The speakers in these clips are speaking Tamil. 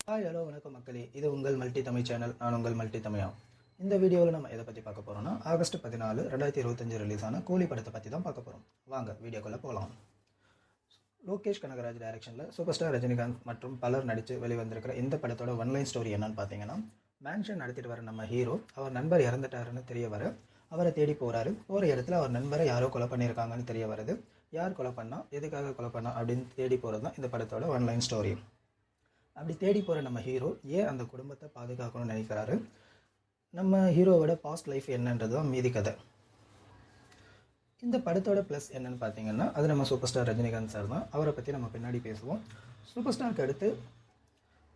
ஹாய் ஹலோ வணக்கம் மக்களே, இது உங்கள் மல்டி தமிழ் சேனல். நான் உங்கள் மல்டி தமிழா. இந்த வீடியோவில் நம்ம எதை பற்றி பார்க்க போகிறோம்னா, ஆகஸ்ட் 14 2025 ரிலீஸ் ஆன கூலி படத்தை பற்றி தான் பார்க்க போகிறோம். வாங்க வீடியோக்குள்ளே போகலாம். லோகேஷ் கனகராஜ் டைரக்ஷனில் சூப்பர் ஸ்டார் ரஜினிகாந்த் மற்றும் பலர் நடித்து வெளிவந்திருக்கிற இந்த படத்தோட ஒன்லைன் ஸ்டோரி என்னன்னு பார்த்தீங்கன்னா, மேன்ஷன் நடத்திட்டு வர நம்ம ஹீரோ அவர் நண்பர் இறந்துட்டாருன்னு தெரிய வர அவரை தேடி போகிறாரு. போகிற இடத்துல அவர் நண்பரை யாரோ கொலை பண்ணியிருக்காங்கன்னு தெரிய வருது. யார் கொலை பண்ணா, எதுக்காக கொலை பண்ணா அப்படின்னு தேடி போகிறது தான் இந்த படத்தோட ஒன்லைன் ஸ்டோரி. அப்படி தேடி போகிற நம்ம ஹீரோ ஏன் அந்த குடும்பத்தை பாதுகாக்கணும்னு நினைக்கிறாரு, நம்ம ஹீரோவோட பாஸ்ட் லைஃப் என்னன்றது தான் மீதி கதை. இந்த படத்தோட ப்ளஸ் என்னன்னு பார்த்தீங்கன்னா, அது நம்ம சூப்பர் ஸ்டார் ரஜினிகாந்த் சார் தான். அவரை பற்றி நம்ம பின்னாடி பேசுவோம். சூப்பர் ஸ்டாருக்கு அடுத்து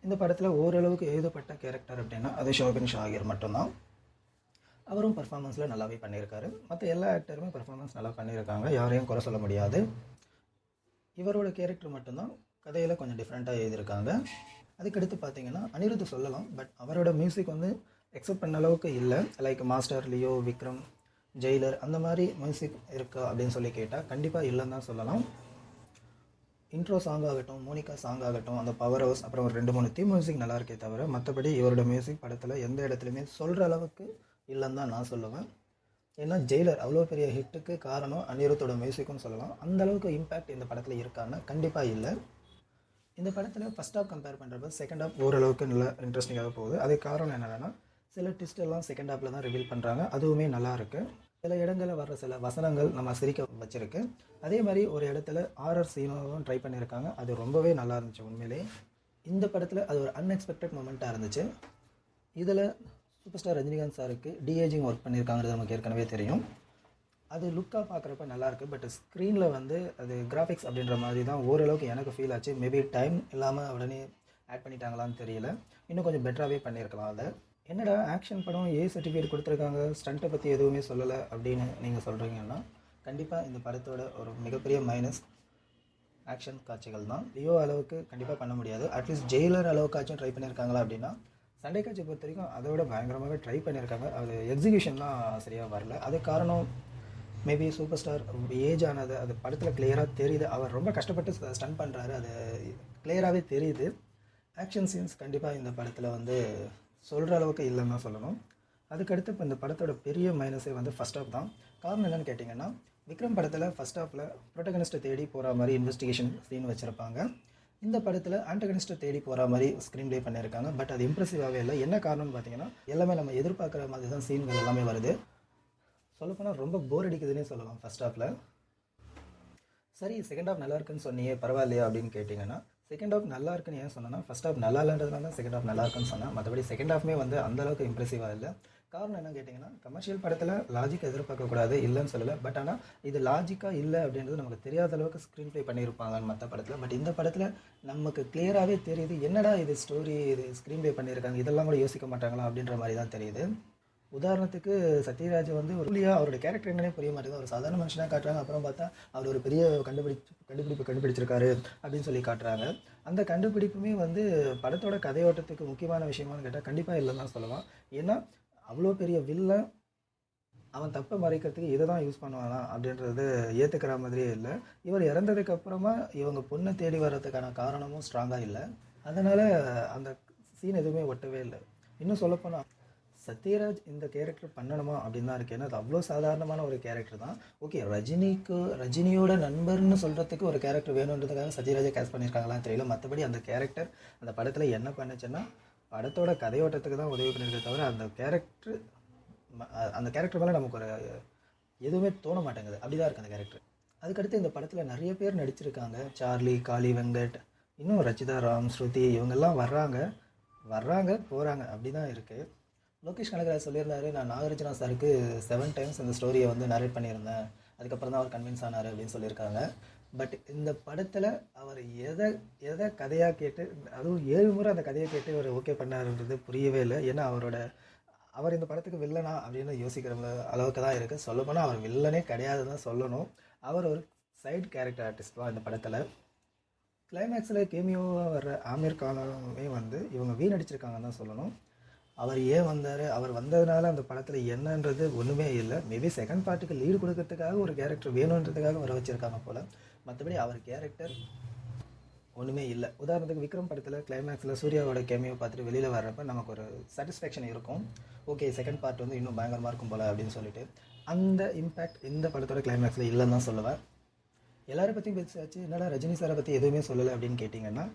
இந்த படத்தில் ஓரளவுக்கு எழுதப்பட்ட கேரக்டர் அப்படின்னா அது ஷோபின் ஷாகிர் மட்டும்தான். அவரும் பர்ஃபார்மன்ஸில் நல்லாவே பண்ணியிருக்காரு. மற்ற எல்லா ஆக்டருமே பர்ஃபார்மன்ஸ் நல்லா பண்ணியிருக்காங்க, யாரையும் குறை சொல்ல முடியாது. இவரோட கேரக்டர் மட்டும்தான் கதையில் கொஞ்சம் டிஃப்ரெண்ட்டாக எழுதியிருக்காங்க. அதுக்கடுத்து பார்த்தீங்கன்னா அனிருத் சொல்லலாம், பட் அவரோட மியூசிக் வந்து எக்ஸப்ட் பண்ண அளவுக்கு இல்லை. Like master, Leo, Vikram, Jailer அந்த மாதிரி மியூசிக் இருக்கா அப்படின்னு சொல்லி கேட்டால் கண்டிப்பாக இல்லைன்னு தான் சொல்லலாம். இன்ட்ரோ சாங் ஆகட்டும், மோனிகா சாங் ஆகட்டும், அந்த பவர் ஹவுஸ், அப்புறம் ஒரு 2-3 தீம் மியூசிக் நல்லா இருக்கே தவிர மற்றபடி இவரோட மியூசிக் படத்தில் எந்த இடத்துலையுமே சொல்கிற அளவுக்கு இல்லைன்னு தான் நான் சொல்லுவேன். ஏன்னா ஜெயிலர் அவ்வளோ பெரிய ஹிட்டுக்கு காரணம் அனிருத்தோட மியூசிக்குன்னு சொல்லலாம். அந்தளவுக்கு இம்பேக்ட் இந்த படத்தில் இருக்கான்னு கண்டிப்பாக இல்லை. இந்த படத்தில் ஃபஸ்ட் ஹாஃப் கம்பேர் பண்ணுறப்ப செகண்ட் ஹாஃப் ஓரளவுக்கு நல்லா இன்ட்ரெஸ்டிங்காக போகுது. அதுக்கு காரணம் என்னென்னா, சில ட்விஸ்ட் எல்லாம் செகண்ட் ஹாஃபில் தான் ரிவீல் பண்ணுறாங்க. அதுவுமே நல்லா இருக்குது. சில இடங்களில் வர்ற சில வசனங்கள் நம்ம சிரிக்க வச்சுருக்கு. அதே மாதிரி ஒரு இடத்துல ஆர்ஆர் சீனாவும் ட்ரை பண்ணியிருக்காங்க. அது ரொம்பவே நல்லா இருந்துச்சு உண்மையிலே. இந்த படத்தில் அது ஒரு அன்எக்ஸ்பெக்டட் மொமெண்ட்டாக இருந்துச்சு. இதில் சூப்பர் ஸ்டார் ரஜினிகாந்த் சாருக்கு டிஏஜிங் ஒர்க் பண்ணியிருக்காங்கிறது நமக்கு ஏற்கனவே தெரியும். அது லுக்காக பார்க்குறப்ப நல்லாயிருக்கு. பட் ஸ்க்ரீனில் வந்து அது கிராஃபிக்ஸ் அப்படின்ற மாதிரி தான் ஓரளவுக்கு எனக்கு ஃபீல் ஆச்சு. மேபி டைம் இல்லாமல் உடனே ஆட் பண்ணிட்டாங்களான்னு தெரியல. இன்னும் கொஞ்சம் பெட்டராகவே பண்ணியிருக்கலாம். அதை என்னடா ஆக்ஷன் படம் சர்டிஃபிகேட் கொடுத்துருக்காங்க, ஸ்டண்ட்டை பற்றி எதுவுமே சொல்லலை அப்படின்னு நீங்கள் சொல்கிறீங்கன்னா, கண்டிப்பாக இந்த படத்தோட ஒரு மிகப்பெரிய மைனஸ் ஆக்ஷன் காட்சிகள் தான். லியோ அளவுக்கு கண்டிப்பாக பண்ண முடியாது. அட்லீஸ்ட் ஜெயிலர் அளவுக்காச்சும் ட்ரை பண்ணியிருக்காங்களா அப்படின்னா, சண்டை காட்சி பொறுத்த வரைக்கும் அதோட பயங்கரமாகவே ட்ரை பண்ணியிருக்காங்க. அது எக்ஸிக்யூஷன்லாம் சரியாக வரல. அது காரணம் மேபி சூப்பர் ஸ்டார் ஏஜ் ஆனது அது படத்தில் கிளியராக தெரியுது. அவர் ரொம்ப கஷ்டப்பட்டு ஸ்டன் பண்ணுறாரு, அது கிளியராகவே தெரியுது. ஆக்ஷன் சீன்ஸ் கண்டிப்பாக இந்த படத்தில் வந்து சொல்கிற அளவுக்கு இல்லைன்னு தான் சொல்லணும். அதுக்கடுத்து இப்போ இந்த படத்தோட பெரிய மைனஸே வந்து ஃபஸ்ட் ஹாஃப் தான். காரணம் என்னென்னு கேட்டிங்கன்னா, விக்ரம் படத்தில் ஃபஸ்ட் ஹாஃபில் ப்ரொட்டகனிஸ்ட்டை தேடி போகிற மாதிரி இன்வெஸ்டிகேஷன் சீன் வச்சுருப்பாங்க. இந்த படத்தில் ஆண்டகனிஸ்ட்டை தேடி போகிற மாதிரி ஸ்க்ரீன் ப்ளே பண்ணியிருக்காங்க. பட் அது இம்ப்ரெசிவாகவே இல்லை. என்ன காரணம்னு பார்த்தீங்கன்னா, எல்லாமே நம்ம எதிர்பார்க்குற மாதிரி தான் சீன்கள் எல்லாமே வருது. சொல்லப்போனால் ரொம்ப போர் அடிக்குதுன்னே சொல்லலாம் ஃபஸ்ட் ஹாஃபில். சரி, செகண்ட் ஹாஃப் நல்லா இருக்குன்னு சொன்னியே, பரவாயில்லையா அப்படின்னு கேட்டிங்கன்னா, செகண்ட் ஹாஃப் நல்லா இருக்குன்னு ஏன் சொன்னேன்னா, ஃபஸ்ட் ஹாஃப் நல்லா இல்லைன்றதுனால தான் செகண்ட் ஹாஃப் நல்லா இருக்குன்னு சொன்னேன். மற்றபடி செகண்ட் ஹாஃப்மே வந்து அந்தளவுக்கு இம்ப்ரெசிவாக இல்லை. காரணம் என்ன கேட்டிங்கன்னா, கமர்ஷியல் படத்தில் லாஜிக் எதிர்பார்க்கக்கூடாது, இல்லைன்னு சொல்லலை. பட் ஆனால் இது லாஜிக்காக இல்லை அப்படின்றது நமக்கு தெரியாத அளவுக்கு ஸ்க்ரீன் ப்ளே பண்ணியிருப்பாங்க மற்ற படத்தில். பட் இந்த படத்தில் நமக்கு கிளியராகவே தெரியுது, என்னடா இது ஸ்டோரி, இது ஸ்க்ரீன் ப்ளே பண்ணியிருக்காங்க, இதெல்லாம் கூட யோசிக்க மாட்டாங்களா அப்படின்ற மாதிரி தான் தெரியுது. உதாரணத்துக்கு சத்யராஜ் வந்து ஒரு புள்ளியாக அவரோட கேரக்டர் என்னன்னே புரிய மாட்டேங்குது. ஒரு சாதாரண மனுஷனாக காட்டுறாங்க, அப்புறம் பார்த்தா அவர் ஒரு பெரிய கண்டுபிடிப்பு கண்டுபிடிச்சிருக்காரு அப்படின்னு சொல்லி காட்டுறாங்க. அந்த கண்டுபிடிப்புமே வந்து படத்தோட கதையோட்டத்துக்கு முக்கியமான விஷயமானு கேட்டால் கண்டிப்பாக இல்லைன்னு தான் சொல்லலாம். ஏன்னா அவ்வளோ பெரிய வில்லன் அவன் தப்பை மறைக்கிறதுக்கு இதை தான் யூஸ் பண்ணுவானா அப்படின்றது ஏற்றுக்கிற மாதிரியே இல்லை. இவர் இறந்ததுக்கு அப்புறமா இவங்க பொண்ணை தேடி வர்றதுக்கான காரணமும் ஸ்ட்ராங்காக இல்லை. அதனால் அந்த சீன் எதுவுமே ஒட்டவே இல்லை. இன்னும் சொல்லப்போனால் சத்யராஜ் இந்த கேரக்டர் பண்ணணுமா அப்படின்னு தான் இருக்குது. ஏன்னா அது அவ்வளோ சாதாரணமான ஒரு கேரக்டர் தான். ஓகே, ரஜினியோட நண்பர்னு சொல்கிறதுக்கு ஒரு கேரக்டர் வேணுன்றதுக்காக சத்யராஜை கேஸ்ட் பண்ணியிருக்காங்களான்னு தெரியல. மற்றபடி அந்த கேரக்டர் அந்த படத்தில் என்ன பண்ணுச்சுன்னா, படத்தோட கதையோட்டத்துக்கு தான் உதவி பண்ணியிருக்க தவிர அந்த கேரக்டர் மேலே நமக்கு ஒரு எதுவுமே தோண மாட்டேங்குது. அப்படி தான் இருக்குது அந்த கேரக்டர். அதுக்கடுத்து இந்த படத்தில் நிறைய பேர் நடிச்சிருக்காங்க. சார்லி, காளி வெங்கட், இன்னும் ரச்சிதா ராம், ஸ்ருதி, இவங்கெல்லாம் வர்றாங்க போகிறாங்க, அப்படி தான் இருக்குது. லோகேஷ் கனகராஜ் சொல்லியிருந்தாரு, நான் நாகார்ஜுனா சாருக்கு 7 times இந்த ஸ்டோரியை வந்து நரேட் பண்ணியிருந்தேன், அதுக்கப்புறம் தான் அவர் கன்வின்ஸ் ஆனார் அப்படின்னு சொல்லியிருக்காங்க. பட் இந்த படத்தில் அவர் எதை கதையாக கேட்டு, அதுவும் 7 முறை அந்த கதையை கேட்டு அவர் ஓகே பண்ணாருன்றது புரியவே இல்லை. ஏன்னா அவர் இந்த படத்துக்கு வில்லனா அப்படின்னு யோசிக்கிற அளவுக்கு தான் இருக்குது. சொல்லப்போனால் அவர் வில்லனே கிடையாது தான் சொல்லணும். அவர் ஒரு சைடு கேரக்டர் ஆர்டிஸ்ட் தான் இந்த படத்தில். கிளைமேக்ஸில் கேமியோவாக வர்ற ஆமீர் கானுமே வந்து இவங்க வீணடிச்சிருக்காங்கன்னு தான் சொல்லணும். அவர் ஏன் வந்தார், அவர் வந்ததுனால அந்த படத்தில் என்னன்றது ஒன்றுமே இல்லை. மேபி செகண்ட் பார்ட்டுக்கு லீடு கொடுக்கறதுக்காக ஒரு கேரக்டர் வேணுன்றதுக்காக வர வச்சுருக்காங்க போல். மற்றபடி அவர் கேரக்டர் ஒன்றுமே இல்லை. உதாரணத்துக்கு விக்ரம் படத்தில் கிளைமேக்ஸில் சூர்யாவோட கேமியோ பார்த்துட்டு வெளியில் வர்றப்ப நமக்கு ஒரு சாட்டிஸ்ஃபேக்ஷன் இருக்கும். ஓகே, செகண்ட் பார்ட் வந்து இன்னும் பயங்கரமாக இருக்கும் போல் அப்படின்னு சொல்லிட்டு. அந்த இம்பேக்ட் இந்த படத்தோட கிளைமேக்ஸில் இல்லைன்னு தான் சொல்லுவேன். எல்லாரை பற்றியும் பேசாச்சு, என்னடா ரஜினி சாரை பற்றி எதுவுமே சொல்லலை அப்படின்னு கேட்டிங்கன்னா,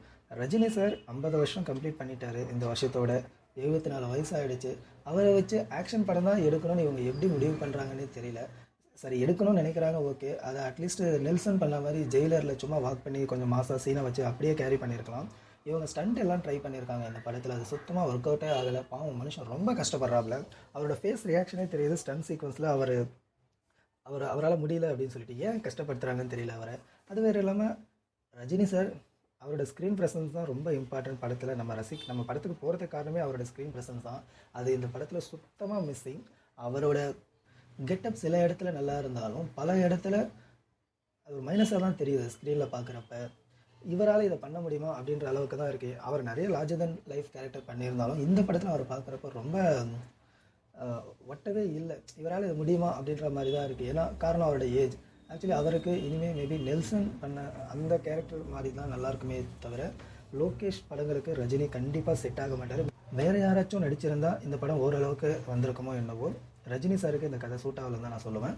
ரஜினி சார் 50 வருஷம் கம்ப்ளீட் பண்ணிட்டாரு. இந்த வருஷத்தோட 74 வயசு ஆகிடுச்சு. அவரை வச்சு ஆக்ஷன் படம் தான் எடுக்கணும்னு இவங்க எப்படி முடிவு பண்ணுறாங்கன்னே தெரியல. சரி, எடுக்கணும்னு நினைக்கிறாங்க, ஓகே. அதை அட்லீஸ்ட் நெல்சன் பண்ண மாதிரி ஜெயிலரில் சும்மா வாக் பண்ணி கொஞ்சம் மாசாக சீனை வச்சு அப்படியே கேரி பண்ணியிருக்கலாம். இவங்க ஸ்டண்ட் எல்லாம் ட்ரை பண்ணியிருக்காங்க இந்த படத்தில், அது சுத்தமாக ஒர்க் அவுட்டே ஆகலை. பாவம், மனுஷன் ரொம்ப கஷ்டப்படுறாப்புல. அவரோட ஃபேஸ் ரியாக்ஷனே தெரியுது ஸ்டண்ட் சீக்வன்ஸில் அவரால் முடியல அப்படின்னு சொல்லிட்டு ஏன் கஷ்டப்படுத்துகிறாங்கன்னு தெரியல அவரை. அது வேறு இல்லாமல் ரஜினி சார் அவரோட ஸ்க்ரீன் ப்ரெசன்ஸ் தான் ரொம்ப இம்பார்ட்டன்ட் படத்தில். நம்ம படத்துக்கு போகிறதுக்கு காரணமே அவரோட ஸ்க்ரீன் ப்ரெசன்ஸ் தான். அது இந்த படத்தில் சுத்தமாக மிஸ்ஸிங். அவரோட கெட்டப் சில இடத்துல நல்லா இருந்தாலும் பல இடத்துல அது மைனஸாக தான் தெரியுது ஸ்க்ரீனில் பார்க்குறப்ப. இவரால் இதை பண்ண முடியுமா அப்படின்ற அளவுக்கு தான் இருக்குது. அவர் நிறைய லார்ஜர் தென் லைஃப் கேரக்டர் பண்ணியிருந்தாலும் இந்த படத்தில் அவர் பார்க்குறப்ப ரொம்ப ஒட்டவே இல்லை. இவரால் இது முடியுமா அப்படின்ற மாதிரி தான் இருக்குது. ஏன்னா காரணம் அவரோட ஏஜ். ஆக்சுவலி அவருக்கு இனிமேல் மேபி நெல்சன் பண்ண அந்த கேரக்டர் மாதிரி தான் நல்லாயிருக்குமே தவிர லோகேஷ் படங்களுக்கு ரஜினி கண்டிப்பாக செட் ஆக மாட்டார். வேறு யாராச்சும் நடிச்சிருந்தா இந்த படம் ஓரளவுக்கு வந்திருக்குமோ என்னவோ. ரஜினி சாருக்கு இந்த கதை சூட் ஆகலன்னு தான் நான் சொல்லுவேன்.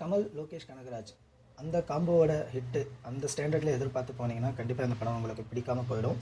கமல், லோகேஷ் கனகராஜ் அந்த காம்போவோட ஹிட்டு அந்த ஸ்டாண்டர்டில் எதிர்பார்த்து போனீங்கன்னா கண்டிப்பாக இந்த படம் உங்களுக்கு பிடிக்காமல் போயிடும்.